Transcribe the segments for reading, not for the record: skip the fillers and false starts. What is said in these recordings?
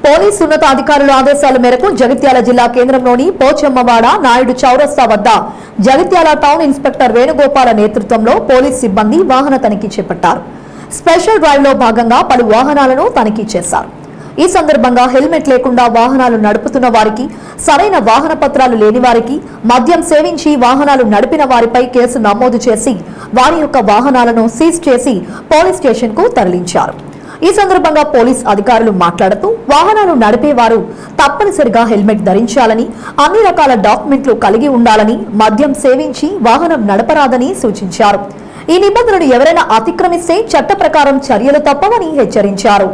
Police ఉన్నతాధికారుల ఆదేశాల మేరకు జగిత్యాల జిల్లా కేంద్రంలోని పోచమ్మవాడ నాయుడు చౌరస్తా వద్ద జగిత్యాల టౌన్ ఇన్స్పెక్టర్ వేణుగోపాల నేతృత్వంలో పోలీసు సిబ్బంది వాహన తనిఖీ చేపట్టారు. స్పెషల్ డ్రైవ్ లో భాగంగా పలు వాహనాలను తనిఖీ చేశారు. ఈ సందర్భంగా హెల్మెట్ లేకుండా వాహనాలు నడుపుతున్న వారికి, సరైన వాహన పత్రాలు లేని వారికి, మద్యం సేవించి వాహనాలు నడిపిన వారిపై కేసు నమోదు చేసి వారి యొక్క వాహనాలను సీజ్ చేసి పోలీస్ స్టేషన్ కు తరలించారు. ఈ సందర్భంగా పోలీస్ అధికారులు మాట్లాడుతూ వాహనాలు నడిపేవారు తప్పనిసరిగా హెల్మెట్ ధరించాలని, అన్ని రకాల డాక్యుమెంట్లు కలిగి ఉండాలని, మద్యం సేవించి వాహనం నడపరాదని సూచించారు. ఈ నిబంధనలు ఎవరైనా అతిక్రమిస్తే చట్ట ప్రకారం చర్యలు తప్పవని హెచ్చరించారు.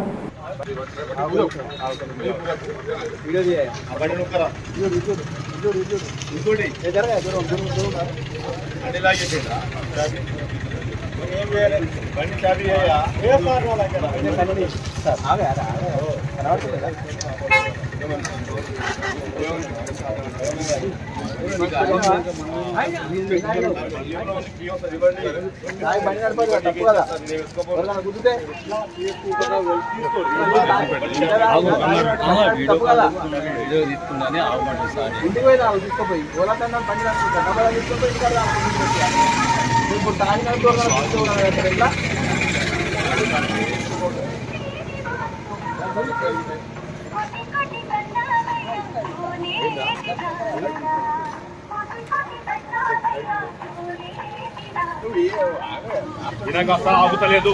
ఆగుతలేదు.